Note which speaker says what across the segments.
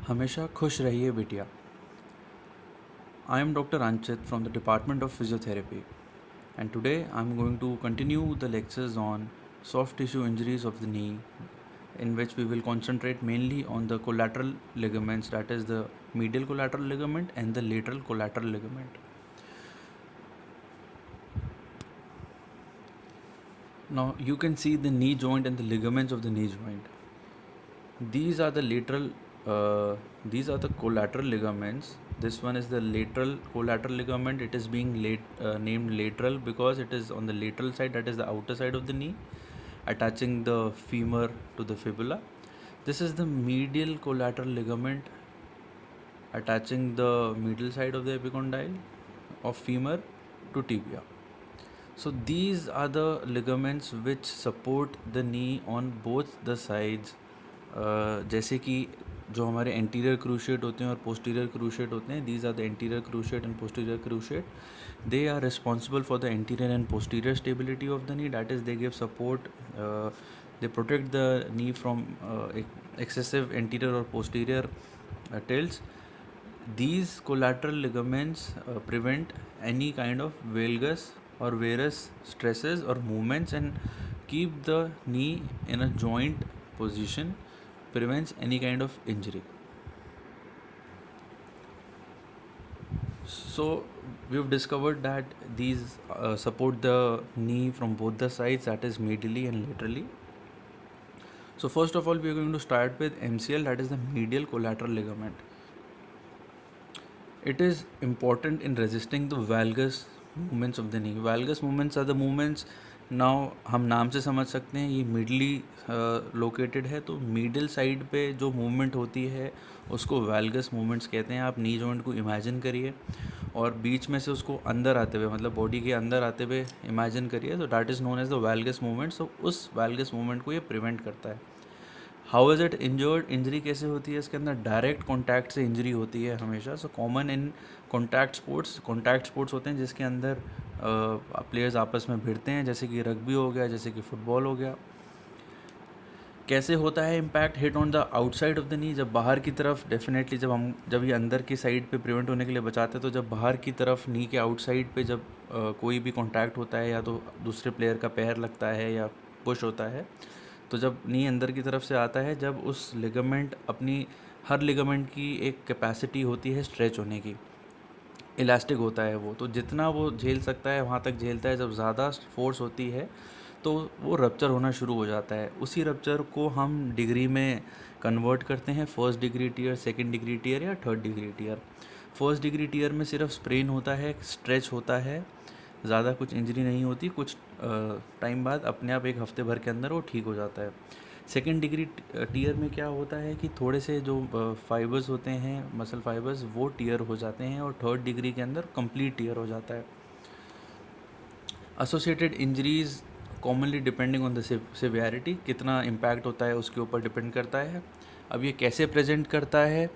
Speaker 1: हमेशा खुश रहिए बिटिया. I am Dr. Anchit from the Department of Physiotherapy, and today I am going to continue the lectures on soft tissue injuries of the knee, in which we will concentrate mainly on the collateral ligaments, that is the medial collateral ligament and the lateral collateral ligament. Now you can see the knee joint and the ligaments of the knee joint. These are the collateral ligaments. This one is the lateral collateral ligament. It is being named lateral because it is on the lateral side, that is the outer side of the knee, attaching the femur to the fibula. This is the medial collateral ligament, attaching the medial side of the epicondyle of femur to tibia. So these are the ligaments which support the knee on both the sides. जैसे कि जो हमारे anterior cruciate होते हैं और posterior cruciate होते हैं, these are the anterior cruciate and posterior cruciate. They are responsible for the anterior and posterior stability of the knee. That is, they give support, they protect the knee from excessive anterior or posterior tilts. These collateral ligaments prevent any kind of valgus or varus stresses or movements and keep the knee in a joint position, prevents any kind of injury. So we've discovered that these support the knee from both the sides, that is medially and laterally. So first of all, we are going to start with MCL, that is the medial collateral ligament. It is important in resisting the valgus movements of the knee. Valgus movements are the movements, now हम नाम से समझ सकते हैं ये मिडली located है, तो middle side पे जो मूवमेंट होती है उसको वैल्गस मूवमेंट्स कहते हैं. आप नी जॉइंट को इमेजिन करिए और बीच में से उसको अंदर आते हुए, मतलब बॉडी के अंदर आते हुए इमेजिन करिए, तो that is known as the valgus movement. तो उस वैल्गस मूवमेंट को ये प्रिवेंट करता है. How is it injured? Injury कैसे होती है? इसके अंदर डायरेक्ट कॉन्टैक्ट से इंजरी होती है हमेशा. So common in contact sports होते हैं जिसके अंदर प्लेयर्स आपस में भिड़ते हैं, जैसे कि रग्बी हो गया, जैसे कि फुटबॉल हो गया. कैसे होता है impact? Hit on the outside of the नी. जब बाहर की तरफ, डेफिनेटली जब ये अंदर की साइड पे प्रिवेंट होने के लिए बचाते हैं, तो जब बाहर की तरफ नी के आउटसाइड पे जब कोई भी कॉन्टैक्ट होता है, या तो दूसरे प्लेयर का पैर लगता है या पुश होता है, तो जब नी अंदर की तरफ से आता है, जब उस लिगामेंट अपनी, हर लिगामेंट की एक कैपेसिटी होती है स्ट्रेच होने की, इलास्टिक होता है वो, तो जितना वो झेल सकता है वहाँ तक झेलता है. जब ज़्यादा फोर्स होती है तो वो रप्चर होना शुरू हो जाता है. उसी रप्चर को हम डिग्री में कन्वर्ट करते हैं, first degree tear, second degree tear या third degree tear. First degree tear में सिर्फ स्प्रेन होता है, स्ट्रेच होता है, ज़्यादा कुछ इंजरी नहीं होती. कुछ टाइम बाद अपने आप एक हफ्ते भर के अंदर वो ठीक हो जाता है. सेकेंड डिग्री टीयर में क्या होता है कि थोड़े से जो फाइबर्स होते हैं, मसल फाइबर्स, वो टीयर हो जाते हैं, और थर्ड डिग्री के अंदर कंप्लीट टीयर हो जाता है. Associated injuries commonly depending on the severity, कितना इम्पैक्ट होता है उसके ऊपर डिपेंड करता है. अब ये कैसे प्रेजेंट करता है,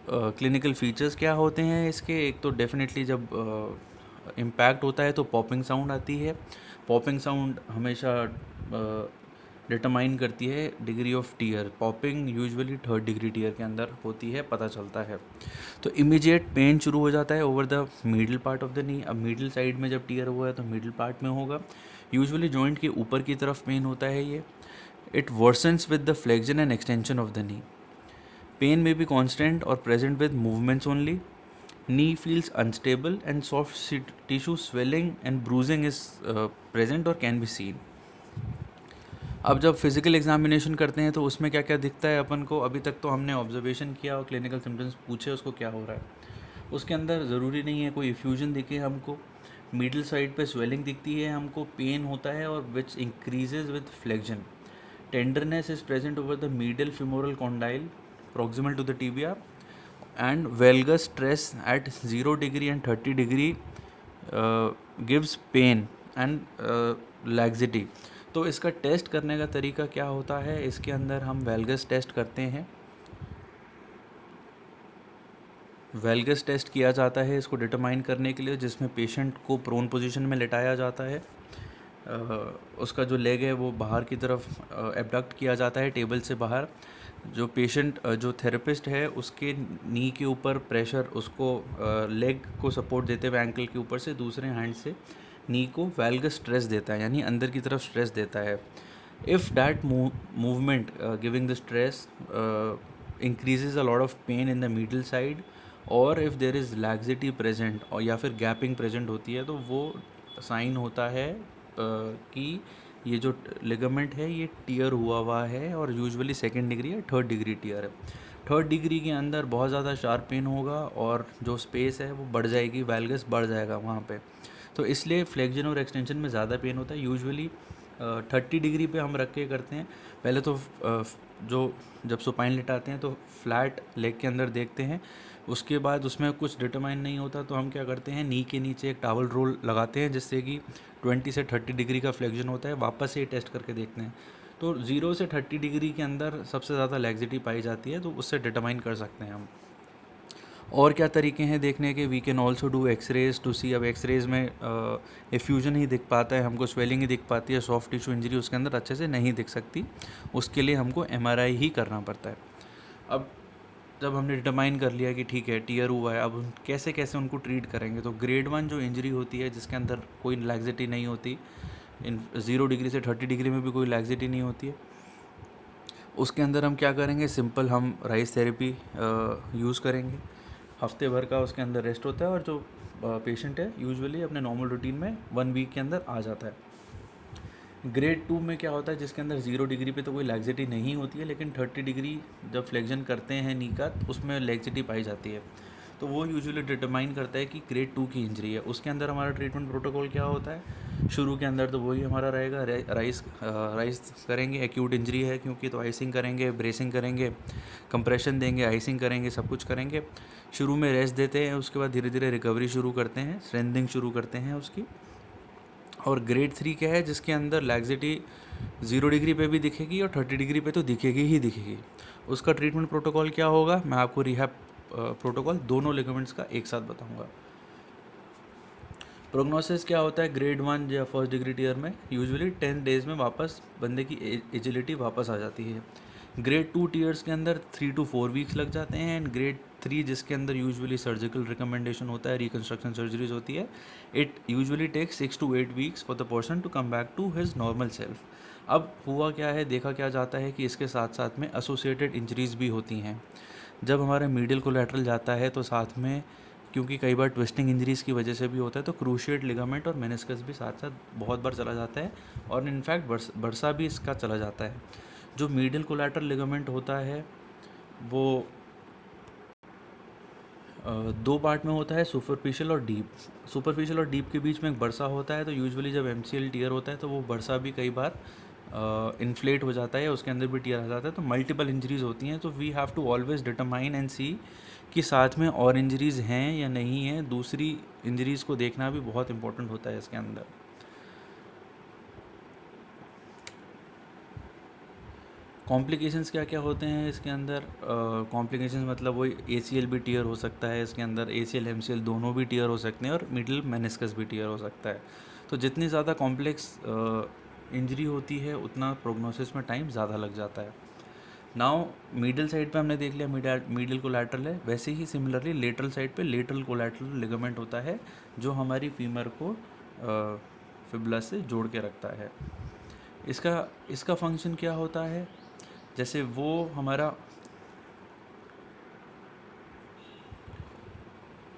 Speaker 1: क्लिनिकल फीचर्स क्या होते हैं इसके? एक तो डेफिनेटली जब इम्पैक्ट होता है तो पॉपिंग साउंड आती है. पॉपिंग साउंड हमेशा डिटरमाइन करती है degree of tear. Popping usually third degree tear के अंदर होती है, पता चलता है. तो इमीडिएट पेन शुरू हो जाता है over the middle part of the नी. अब मिडल साइड में जब टीयर हुआ है तो मिडल पार्ट में होगा. यूजुअली जॉइंट के ऊपर की तरफ पेन होता है ये. It worsens with the flexion and extension of the knee. Pain में बी कॉन्स्टेंट और present with movements only. Knee feels unstable and soft tissue swelling and bruising is present or can be seen. अब जब physical examination करते हैं तो उसमें क्या क्या दिखता है अपन को? अभी तक तो हमने ऑब्जर्वेशन किया और क्लिनिकल सिम्टम्स पूछे उसको क्या हो रहा है. उसके अंदर ज़रूरी नहीं है कोई इफ्यूजन दिखे हमको. मिडल साइड पे स्वेलिंग दिखती है हमको, पेन होता है और विच increases with flexion. Tenderness is present over the medial femoral condyle proximal to the tibia, and valgus stress at 0 degree and 30 degree gives pain and laxity. तो इसका टेस्ट करने का तरीका क्या होता है? इसके अंदर हम वेल्गस टेस्ट करते हैं. वेल्गस टेस्ट किया जाता है इसको डिटरमाइन करने के लिए, जिसमें पेशेंट को प्रोन पोजीशन में लेटाया जाता है. उसका जो लेग है वो बाहर की तरफ एबडक्ट किया जाता है टेबल से बाहर, जो पेशेंट जो थेरेपिस्ट है उसके नी के ऊपर प्रेशर, उसको लेग को सपोर्ट देते हुए एंकल के ऊपर से दूसरे हैंड से नी को वैल्गस स्ट्रेस देता है, यानी अंदर की तरफ स्ट्रेस देता है. If that movement giving the stress increases a lot of pain in the medial side, और if there is laxity present और या फिर गैपिंग प्रेजेंट होती है, तो वो साइन होता है कि ये जो लिगामेंट है ये टियर हुआ है, और यूजुअली सेकेंड डिग्री या थर्ड डिग्री टियर है. थर्ड डिग्री के अंदर बहुत ज़्यादा शार्प पेन होगा और जो स्पेस है वो बढ़ जाएगी, वैल्गस बढ़ जाएगा वहाँ पे. तो इसलिए फ्लेक्जन और एक्सटेंशन में ज़्यादा पेन होता है. यूजुअली 30 डिग्री पे हम रख के करते हैं. पहले तो जो जब सुपाइन लिटाते हैं तो फ्लैट लेग के अंदर देखते हैं. उसके बाद उसमें कुछ डिटरमाइन नहीं होता तो हम क्या करते हैं, नी के नीचे एक टॉवल रोल लगाते हैं जिससे कि 20 से 30 डिग्री का फ्लेक्जन होता है. वापस से टेस्ट करके देखते हैं. तो 0 से 30 डिग्री के अंदर सबसे ज़्यादा लैक्सिटी पाई जाती है, तो उससे डिटरमाइन कर सकते हैं हम. और क्या तरीके हैं देखने के, we can also do x-rays to see. अब एक्सरेज में एफ्यूजन ही दिख पाता है हमको, स्वेलिंग ही दिख पाती है, सॉफ्ट टिश्यू इंजरी उसके अंदर अच्छे से नहीं दिख सकती. उसके लिए हमको MRI ही करना पड़ता है. अब जब हमने डिटरमाइन कर लिया कि ठीक है टियर हुआ है, अब कैसे कैसे उनको ट्रीट करेंगे. तो ग्रेड 1 जो इंजरी होती है जिसके अंदर कोई लैक्सिटी नहीं होती, इन 0 डिग्री से 30 डिग्री में भी कोई लैक्सिटी नहीं होती है, उसके अंदर हम क्या करेंगे, सिंपल हम राइस थेरेपी यूज़ करेंगे. हफ्ते भर का उसके अंदर रेस्ट होता है, और जो पेशेंट है यूजुअली अपने नॉर्मल रूटीन में 1 वीक के अंदर आ जाता है. ग्रेड 2 में क्या होता है, जिसके अंदर 0 डिग्री पे तो कोई लैक्सिटी नहीं होती है, लेकिन 30 डिग्री जब फ्लेक्जन करते हैं नी का उसमें लैक्सिटी पाई जाती है. तो वो यूजुअली डिटरमाइन करता है कि ग्रेड 2 की इंजरी है. उसके अंदर हमारा ट्रीटमेंट प्रोटोकॉल क्या होता है, शुरू के अंदर तो वही हमारा रहेगा, राइस करेंगे. एक्यूट इंजरी है क्योंकि, तो आइसिंग करेंगे, ब्रेसिंग करेंगे, कंप्रेशन देंगे, आइसिंग करेंगे, सब कुछ करेंगे. शुरू में रेस्ट देते हैं, उसके बाद धीरे धीरे रिकवरी शुरू करते हैं, स्ट्रेंथनिंग शुरू करते हैं उसकी. और ग्रेड 3 क्या है, जिसके अंदर लैक्सिटी 0 डिग्री पे भी दिखेगी और 30 डिग्री पे तो दिखेगी ही दिखेगी. उसका ट्रीटमेंट प्रोटोकॉल क्या होगा, मैं आपको रिहैब प्रोटोकॉल दोनों लिगामेंट्स का एक साथ बताऊंगा. प्रोग्नोसिस क्या होता है ग्रेड 1 या फर्स्ट डिग्री टियर में, यूजुअली 10 डेज़ में वापस बंदे की एजिलिटी वापस आ जाती है. ग्रेड 2 टीयर्स के अंदर 3 to 4 वीक्स लग जाते हैं. एंड ग्रेड 3 जिसके अंदर यूजुअली सर्जिकल रिकमेंडेशन होता है, रिकन्स्ट्रक्शन सर्जरीज होती है, it usually takes 6 to 8 weeks for the person to come back to his normal self. अब हुआ क्या है, देखा क्या जाता है कि इसके साथ साथ में एसोसिएटेड इंजरीज भी होती हैं. जब हमारा मीडियल कोलैटरल जाता है तो साथ में, क्योंकि कई बार ट्विस्टिंग इंजरीज़ की वजह से भी होता है, तो क्रूशिएट लिगामेंट और मेनिस्कस भी साथ साथ बहुत बार चला जाता है, और इनफैक्ट बरसा भी इसका चला जाता है. जो मीडियल कोलैटरल लिगामेंट होता है वो 2 पार्ट में होता है, सुपरफिशियल और डीप. सुपरफिशियल और डीप के बीच में एक बरसा होता है. तो यूजुअली जब MCL टियर होता है तो वो बरसा भी कई बार इन्फ्लेट हो जाता है, उसके अंदर भी टियर आ जाता है. तो मल्टीपल इंजरीज़ होती हैं. तो we have to always determine and see कि साथ में और इंजरीज़ हैं या नहीं हैं. दूसरी इंजरीज़ को देखना भी बहुत इंपॉर्टेंट होता है इसके अंदर. कॉम्प्लिकेशंस क्या क्या होते हैं इसके अंदर. कॉम्प्लिकेशंस मतलब वही ACL भी टियर हो सकता है इसके अंदर, ACL MCL दोनों भी टियर हो सकते हैं, और मिडिल मेनिस्कस भी टियर हो सकता है. तो जितनी ज़्यादा कॉम्प्लेक्स इंजरी होती है उतना प्रोग्नोसिस में टाइम ज़्यादा लग जाता है. नाउ मिडिल साइड पे हमने देख लिया मिडिल कोलैटरल है, वैसे ही सिमिलरली लेटरल साइड पे लेटरल कोलैटरल लिगामेंट होता है जो हमारी फीमर को फिबुला से जोड़ के रखता है. इसका फंक्शन क्या होता है, जैसे वो हमारा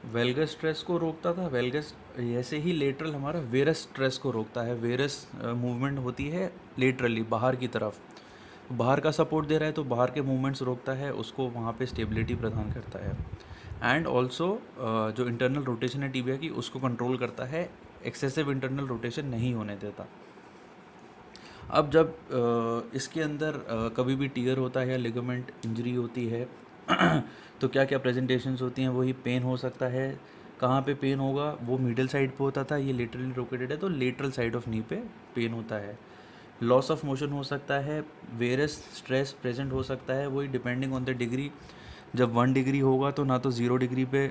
Speaker 1: वेल्गस स्ट्रेस को रोकता था, वेल्गस ऐसे ही लेटरल हमारा वेरस स्ट्रेस को रोकता है. वेरस मूवमेंट होती है लेटरली बाहर की तरफ, बाहर का सपोर्ट दे रहा है तो बाहर के मूवमेंट्स रोकता है, उसको वहाँ पे स्टेबिलिटी प्रदान करता है. एंड ऑल्सो जो इंटरनल रोटेशन है टिबिया की उसको कंट्रोल करता है, एक्सेसिव इंटरनल रोटेशन नहीं होने देता. अब जब इसके अंदर कभी भी टियर होता है या लिगामेंट इंजरी होती है तो क्या क्या प्रेजेंटेशंस होती हैं, वही पेन हो सकता है. कहाँ पे पेन होगा, वो मिडिल साइड पे होता था, ये लेटरली लोकेटेड है तो लेटरल साइड ऑफ नी पे पेन होता है. लॉस ऑफ मोशन हो सकता है, वेरियस स्ट्रेस प्रेजेंट हो सकता है, वही डिपेंडिंग ऑन द डिग्री. जब 1 डिग्री होगा तो ना तो 0 डिग्री पे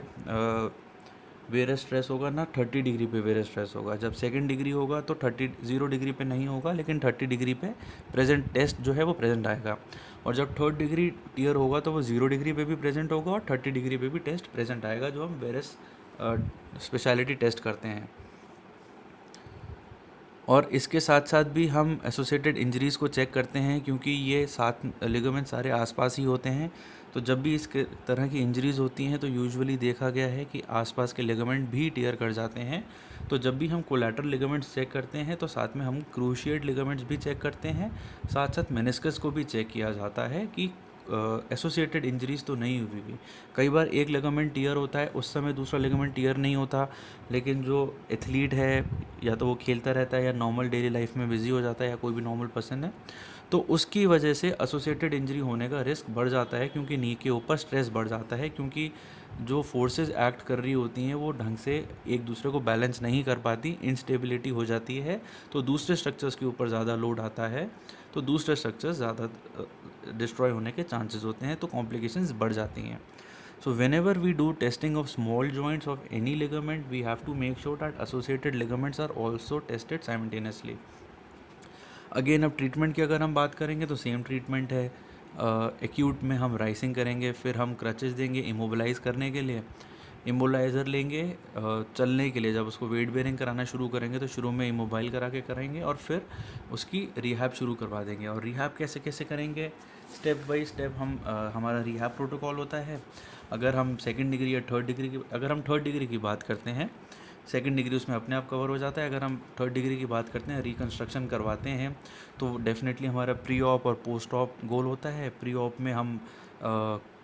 Speaker 1: वेरियस स्ट्रेस होगा, ना 30 डिग्री पे वेरियस स्ट्रेस होगा. जब सेकंड डिग्री होगा तो 0 डिग्री पे नहीं होगा, लेकिन 30 डिग्री पे प्रेजेंट टेस्ट जो है वो प्रेजेंट आएगा. और जब 3rd डिग्री टियर होगा तो वो 0 डिग्री पे भी प्रेजेंट होगा और 30 डिग्री पे भी टेस्ट प्रेजेंट आएगा, जो हम वेरियस स्पेशलिटी टेस्ट करते हैं। और इसके साथ साथ भी हम एसोसिएटेड इंजरीज़ को चेक करते हैं, क्योंकि ये 7 लिगामेंट सारे आसपास ही होते हैं। तो जब भी इस तरह की इंजरीज़ होती हैं तो यूजुअली देखा गया है कि आसपास के लिगामेंट भी टियर कर जाते हैं। तो जब भी हम कोलैटरल लिगामेंट्स चेक करते हैं तो साथ में हम क्रूशिएट लिगामेंट्स भी चेक करते हैं, साथ साथ मेनिस्कस को भी चेक किया जाता है कि एसोसिएटेड इंजरीज़ तो नहीं हुई हुई। कई बार एक लिगामेंट टियर होता है, उस समय दूसरा लिगामेंट टियर नहीं होता, लेकिन जो एथलीट है या तो वो खेलता रहता है या नॉर्मल डेली लाइफ में बिज़ी हो जाता है या कोई भी नॉर्मल पर्सन है, तो उसकी वजह से एसोसिएटेड इंजरी होने का रिस्क बढ़ जाता है, क्योंकि नी के ऊपर स्ट्रेस बढ़ जाता है, क्योंकि जो फोर्सेस एक्ट कर रही होती हैं वो ढंग से एक दूसरे को बैलेंस नहीं कर पाती, इंस्टेबिलिटी हो जाती है, तो दूसरे स्ट्रक्चर्स के ऊपर ज़्यादा लोड आता है, तो दूसरे स्ट्रक्चर्स ज़्यादा डिस्ट्रॉय होने के चांसेस होते हैं, तो कॉम्प्लिकेशंस बढ़ जाती हैं। So whenever we do testing of small joints of any ligament, we have to make sure that associated ligaments are also tested simultaneously. Again अब ट्रीटमेंट की अगर हम बात करेंगे तो सेम ट्रीटमेंट है। एक्यूट में हम राइसिंग करेंगे, फिर हम क्रचेस देंगे इमोबलाइज करने के लिए, इमोबलाइज़र लेंगे चलने के लिए। जब उसको वेट बेयरिंग कराना शुरू करेंगे तो शुरू में इमोबाइल करा के कराएंगे और फिर उसकी रिहैब शुरू करवा देंगे। और रिहैब कैसे कैसे करेंगे, स्टेप बाय स्टेप हम हमारा रिहैब प्रोटोकॉल होता है। अगर हम 2nd डिग्री या 3rd डिग्री की, अगर हम 3rd डिग्री की बात करते हैं, 2nd डिग्री उसमें अपने आप कवर हो जाता है। अगर हम 3rd डिग्री की बात करते हैं, रिकन्स्ट्रक्शन करवाते हैं, तो डेफिनेटली हमारा प्री ऑप और पोस्ट ऑप गोल होता है। प्री ऑप में हम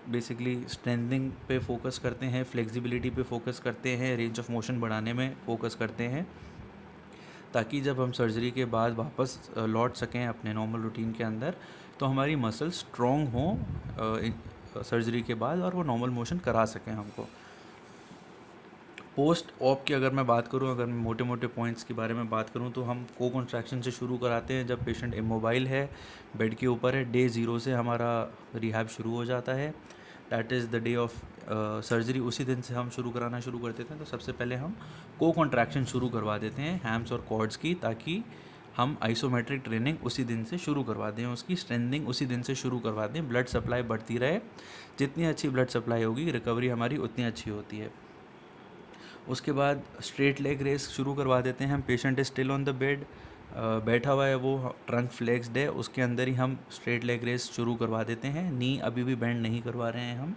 Speaker 1: बेसिकली स्ट्रेंथनिंग पे फोकस करते हैं, फ्लेक्सिबिलिटी पे फोकस करते हैं, रेंज ऑफ मोशन बढ़ाने में फोकस करते हैं, ताकि जब हम सर्जरी के बाद वापस लौट सकें अपने नॉर्मल रूटीन के अंदर, तो हमारी मसल स्ट्रॉन्ग हो सर्जरी के बाद और वो नॉर्मल मोशन करा सकें हमको। पोस्ट ऑप की अगर मैं बात करूं, अगर मैं मोटे मोटे पॉइंट्स के बारे में बात करूं, तो हम को कॉन्ट्रैक्शन से शुरू कराते हैं जब पेशेंट इमोबाइल है, बेड के ऊपर है। डे 0 से हमारा रिहैब शुरू हो जाता है, that is the day of surgery. उसी दिन से हम शुरू कराना शुरू कर देते हैं। तो सबसे पहले हम को कॉन्ट्रैक्शन शुरू करवा देते हैं हैम्स और क्वाड्स की, ताकि हम आइसोमेट्रिक ट्रेनिंग उसी दिन से शुरू करवा दें, उसकी स्ट्रेंथनिंग उसी दिन से शुरू करवा दें। ब्लड सप्लाई बढ़ती रहे, जितनी अच्छी ब्लड सप्लाई होगी रिकवरी हमारी उतनी अच्छी होती है। उसके बाद स्ट्रेट लेग रेस शुरू करवा देते हैं हम। Patient is still on the bed, बैठा हुआ है, वो ट्रंक फ्लेक्स्ड है, उसके अंदर ही हम स्ट्रेट लेग रेस शुरू करवा देते हैं। नी अभी भी बेंड नहीं करवा रहे हैं हम।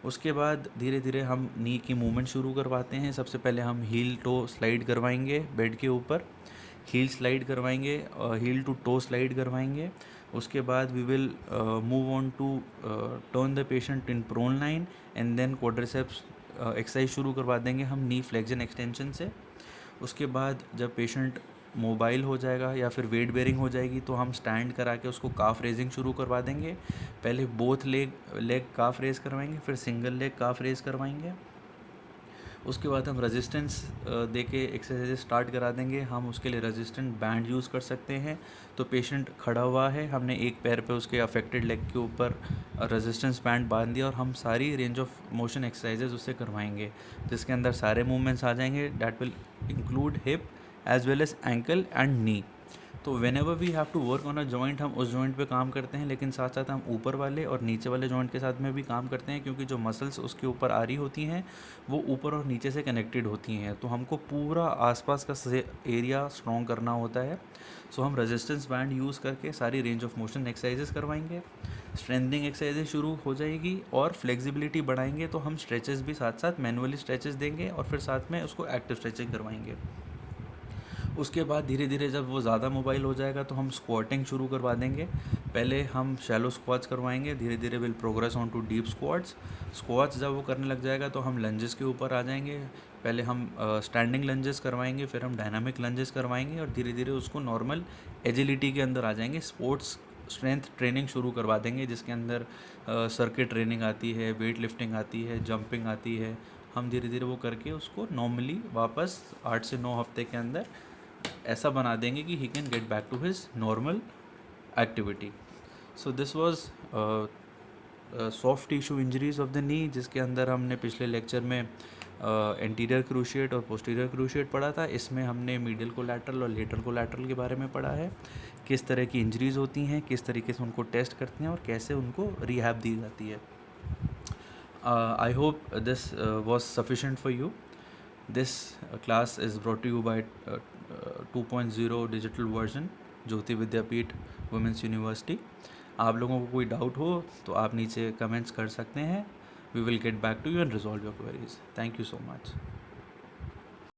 Speaker 1: उसके बाद धीरे धीरे हम नी की मूवमेंट शुरू करवाते हैं। सबसे पहले हम हील टो स्लाइड करवाएंगे बेड के ऊपर, हील स्लाइड करवाएंगे, हील टू टो स्लाइड करवाएंगे। उसके बाद we will move on to turn the patient in prone line and then quadriceps exercise शुरू करवा देंगे हम नी फ्लेक्जन एक्सटेंशन से। उसके बाद जब पेशेंट मोबाइल हो जाएगा या फिर वेट बेयरिंग हो जाएगी, तो हम स्टैंड करा के उसको काफ रेजिंग शुरू करवा देंगे। पहले बोथ लेग काफ रेज करवाएंगे, फिर सिंगल लेग काफ रेज करवाएंगे। उसके बाद हम रेजिस्टेंस दे के एक्सरसाइज स्टार्ट करा देंगे। हम उसके लिए रेजिस्टेंट बैंड यूज़ कर सकते हैं। तो पेशेंट खड़ा हुआ है, हमने एक पैर पे उसके अफेक्टेड लेग के ऊपर रेजिस्टेंस बैंड बांध दिया और हम सारी रेंज ऑफ मोशन एक्सरसाइजेज उससे करवाएंगे, जिसके अंदर सारे मूवमेंट्स आ जाएंगे। That will include hip as well as ankle and knee. तो whenever we have to work on a joint, हम उस जॉइंट पे काम करते हैं, लेकिन साथ साथ हम ऊपर वाले और नीचे वाले जॉइंट के साथ में भी काम करते हैं, क्योंकि जो मसल्स उसके ऊपर आ रही होती हैं वो ऊपर और नीचे से कनेक्टेड होती हैं। तो हमको पूरा आसपास का एरिया स्ट्रॉन्ग करना होता है। सो हम रेजिस्टेंस बैंड यूज़ करके सारी रेंज ऑफ मोशन एक्सरसाइजेस करवाएंगे। स्ट्रेंथनिंग एक्सरसाइजेज शुरू हो जाएगी और फ्लेक्सिबिलिटी बढ़ाएंगे, तो हम स्ट्रेचेस भी साथ साथ मैनुअली स्ट्रेचेस देंगे और फिर साथ में उसको एक्टिव स्ट्रेचिंग करवाएंगे। उसके बाद धीरे धीरे जब वो ज़्यादा मोबाइल हो जाएगा तो हम स्क्वाटिंग शुरू करवा देंगे। पहले हम शैलो स्क्वाट्स करवाएंगे, धीरे धीरे will progress on to deep squats. Squats जब वो करने लग जाएगा तो हम लंजेस के ऊपर आ जाएंगे। पहले हम स्टैंडिंग लंजेस करवाएंगे, फिर हम डायनामिक लंजेस करवाएंगे और धीरे धीरे उसको नॉर्मल एजिलिटी के अंदर आ जाएंगे। स्पोर्ट्स स्ट्रेंथ ट्रेनिंग शुरू करवा देंगे, जिसके अंदर सर्किट ट्रेनिंग आती है, वेट लिफ्टिंग आती है, जंपिंग आती है। हम धीरे धीरे वो करके उसको नॉर्मली वापस 8 से 9 हफ्ते के अंदर ऐसा बना देंगे कि he can get back to his normal activity. So this was soft tissue injuries of the knee, जिसके अंदर हमने पिछले लेक्चर में एंटीरियर क्रूशिएट और पोस्टीरियर क्रूशिएट पढ़ा था। इसमें हमने मीडियल कोलैटरल और लेटरल कोलैटरल के बारे में पढ़ा है। किस तरह की इंजरीज़ होती हैं, किस तरीके से उनको टेस्ट करते हैं और कैसे उनको रिहैब दी जाती है. I hope this was sufficient for you. This class is brought to you by 2.0 digital version Jyoti Vidyapeeth women's university. आप लोगों को कोई डाउट हो तो आप नीचे कमेंट्स कर सकते हैं. We will get back to you and resolve your queries. Thank you so much.